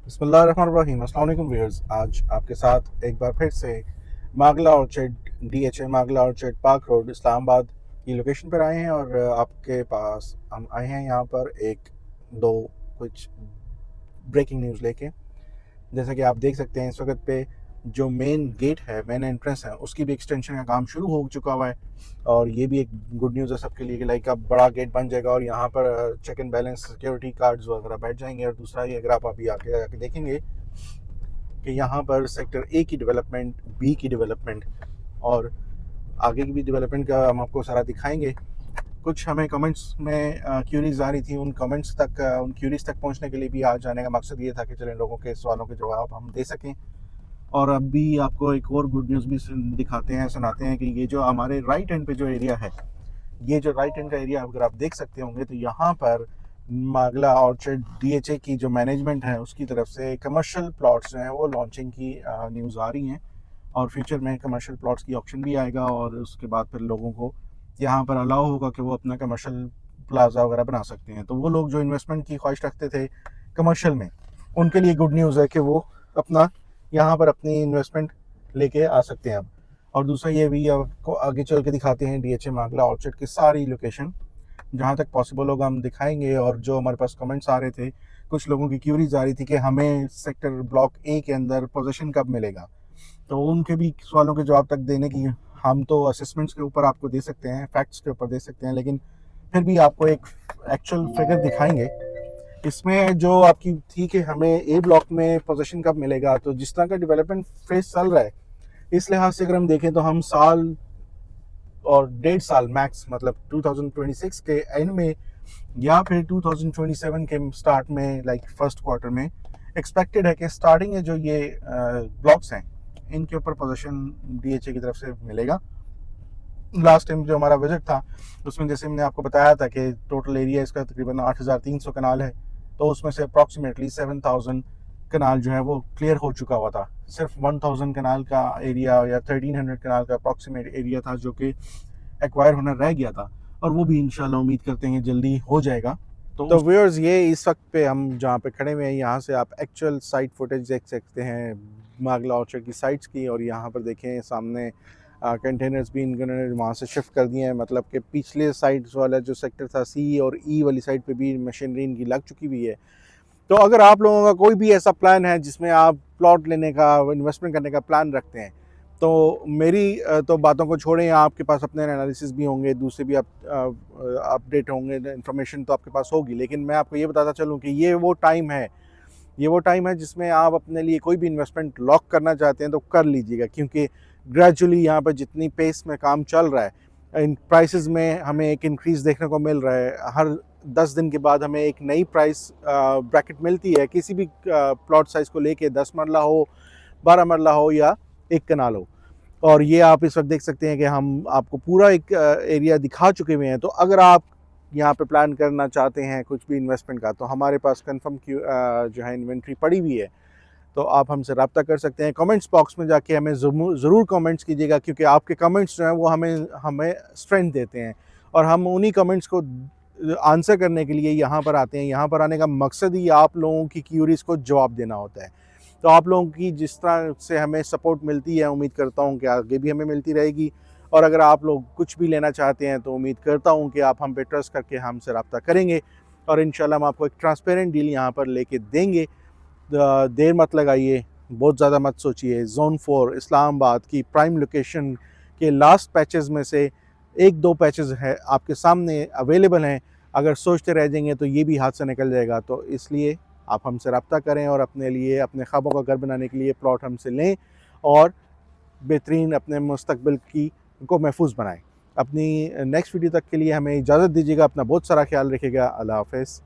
बिस्मिल्लाहिर्रहमानिर्रहीम। अस्सलाम वालेकुम व्यूअर्स। आज आपके साथ एक बार फिर से Magla orchard DHA Magla orchard park road Islamabad की लोकेशन पर आए हैं और आपके पास हम आए हैं यहाँ पर एक दो कुछ ब्रेकिंग न्यूज़ लेके। जैसा कि आप देख सकते हैं इस वक्त पे जो मेन गेट है, मेन एंट्रेंस है, उसकी भी एक्सटेंशन का काम शुरू हो चुका हुआ है और ये भी एक गुड न्यूज़ है सबके लिए कि लाइक अब बड़ा गेट बन जाएगा और यहाँ पर check and balance security guards वगैरह बैठ जाएंगे। और दूसरा ये, अगर आप अभी आके आके देखेंगे कि यहाँ पर सेक्टर ए की डेवलपमेंट, बी की डेवलपमेंट और आगे की भी डेवलपमेंट का हम आपको सारा दिखाएंगे। कुछ हमें कमेंट्स में क्यूरीज आ रही थी, उन क्यूरीज तक पहुँचने के लिए भी आज आने का मकसद ये था कि चलें लोगों के सवालों के जवाब हम दे सकें। और अभी आपको एक और गुड न्यूज़ भी दिखाते हैं, सुनाते हैं कि ये जो हमारे राइट हैंड पे जो एरिया है, ये जो राइट हैंड का एरिया अगर आप देख सकते होंगे तो यहाँ पर मागला ऑर्चर्ड डीएचए की जो मैनेजमेंट है उसकी तरफ से कमर्शियल प्लॉट्स जो हैं वो लॉन्चिंग की न्यूज़ आ रही हैं और फ्यूचर में कमर्शियल प्लॉट्स की ऑप्शन भी आएगा और उसके बाद फिर लोगों को यहाँ पर अलाउ होगा कि वो अपना कमर्शियल प्लाजा वगैरह बना सकते हैं। तो वो लोग जो इन्वेस्टमेंट की ख्वाहिश रखते थे कमर्शियल में, उनके लिए गुड न्यूज़ है कि वो अपना यहाँ पर अपनी इन्वेस्टमेंट लेके आ सकते हैं अब। और दूसरा ये भी आपको आगे चल के दिखाते हैं डीएचए मागला ऑर्चर्ड की सारी लोकेशन, जहाँ तक पॉसिबल होगा हम दिखाएंगे। और जो हमारे पास कमेंट्स आ रहे थे, कुछ लोगों की क्यूरीज आ रही थी कि हमें सेक्टर ब्लॉक ए के अंदर पोजीशन कब मिलेगा, तो उनके भी सवालों के जवाब तक देने की, हम तो असेसमेंट्स के ऊपर आपको दे सकते हैं, फैक्ट्स के ऊपर दे सकते हैं, लेकिन फिर भी आपको एक एक्चुअल फिगर दिखाएंगे। इसमें जो आपकी थी कि हमें ए ब्लॉक में पोजीशन कब मिलेगा, तो जिस तरह का डेवलपमेंट फेज चल रहा है इस लिहाज से अगर हम देखें तो हम साल और 1.5 साल मैक्स, मतलब 2026 के एंड में या फिर 2027 के स्टार्ट में, लाइक फर्स्ट क्वार्टर में एक्सपेक्टेड है कि स्टार्टिंग है जो ये ब्लॉक्स हैं इनके ऊपर पोजीशन डीएचए की तरफ से मिलेगा। लास्ट टाइम जो हमारा विजिट था उसमें जैसे मैंने आपको बताया था कि टोटल एरिया इसका तकरीबन 8,300 कनाल है, तो उसमें से अप्रॉक्सीमेटली 7,000 कनाल जो है वो क्लियर हो चुका हुआ था। सिर्फ 1,000 कनाल का एरिया या 1,300 कनाल का अप्रॉक्सीमेट एरिया था जो कि एक्वायर होना रह गया था, और वो भी इंशाल्लाह उम्मीद करते हैं जल्दी हो जाएगा। तो व्यूअर्स, ये इस वक्त पे हम जहाँ पे खड़े हुए हैं यहाँ से आप एक्चुअल साइट फुटेज देख सकते हैं मागला ऑर्चर्ड की साइट्स की। और यहाँ पर देखें सामने कंटेनर्स भी इन्होंने वहाँ से शिफ्ट कर दिए हैं, मतलब कि पिछले साइड्स वाला जो सेक्टर था सी और ई वाली साइड पे भी मशीनरी इनकी लग चुकी हुई है। तो अगर आप लोगों का कोई भी ऐसा प्लान है जिसमें आप प्लॉट लेने का, इन्वेस्टमेंट करने का प्लान रखते हैं, तो मेरी तो बातों को छोड़ें, आपके पास अपने एनालिसिस भी होंगे, दूसरे भी अपडेट होंगे, इन्फॉर्मेशन तो आपके पास होगी, लेकिन मैं आपको ये बताता चलूँ कि ये वो टाइम है जिसमें आप अपने लिए कोई भी इन्वेस्टमेंट लॉक करना चाहते हैं तो कर लीजिएगा, क्योंकि ग्रेजुअली यहाँ पर जितनी पेस में काम चल रहा है, इन प्राइसेस में हमें एक इंक्रीज़ देखने को मिल रहा है। हर 10 दिन के बाद हमें एक नई प्राइस ब्रैकेट मिलती है किसी भी प्लॉट साइज़ को लेके, 10 मरला हो, 12 मरला हो या 1 कनाल हो। और ये आप इस वक्त देख सकते हैं कि हम आपको पूरा एक एरिया दिखा चुके हुए हैं। तो अगर आप यहाँ पे प्लान करना चाहते हैं कुछ भी इन्वेस्टमेंट का, तो हमारे पास कन्फर्म जो है इन्वेंट्री पड़ी हुई है, तो आप हमसे रब्ता कर सकते हैं। कमेंट्स बॉक्स में जाके हमें ज़रूर कमेंट्स कीजिएगा, क्योंकि आपके कमेंट्स जो हैं वो हमें स्ट्रेंथ देते हैं और हम उन्हीं कमेंट्स को आंसर करने के लिए यहाँ पर आते हैं। यहाँ पर आने का मकसद ही आप लोगों की क्यूरीज को जवाब देना होता है। तो आप लोगों की जिस तरह से हमें सपोर्ट मिलती है, उम्मीद करता हूँ कि आगे भी हमें मिलती रहेगी। और अगर आप लोग कुछ भी लेना चाहते हैं तो उम्मीद करता हूँ कि आप हम पे ट्रस्ट करके हमसे रब्ता करेंगे और इंशाल्लाह हम आपको एक ट्रांसपेरेंट डील यहाँ पर लेके देंगे। देर मत लगाइए, बहुत ज़्यादा मत सोचिए। जोन 4 इस्लामाबाद की प्राइम लोकेशन के लास्ट पैचेस में से 1-2 पैचेस है आपके सामने अवेलेबल हैं। अगर सोचते रह जाएंगे तो ये भी हाथ से निकल जाएगा। तो इसलिए आप हमसे रब्ता करें और अपने लिए, अपने ख्वाबों का घर बनाने के लिए प्लॉट हमसे लें और बेहतरीन अपने मुस्तकबिल की को महफूज बनाएं। अपनी नेक्स्ट वीडियो तक के लिए हमें इजाज़त दीजिएगा। अपना बहुत सारा ख्याल रखिएगा। अल्लाह हाफ़िज़।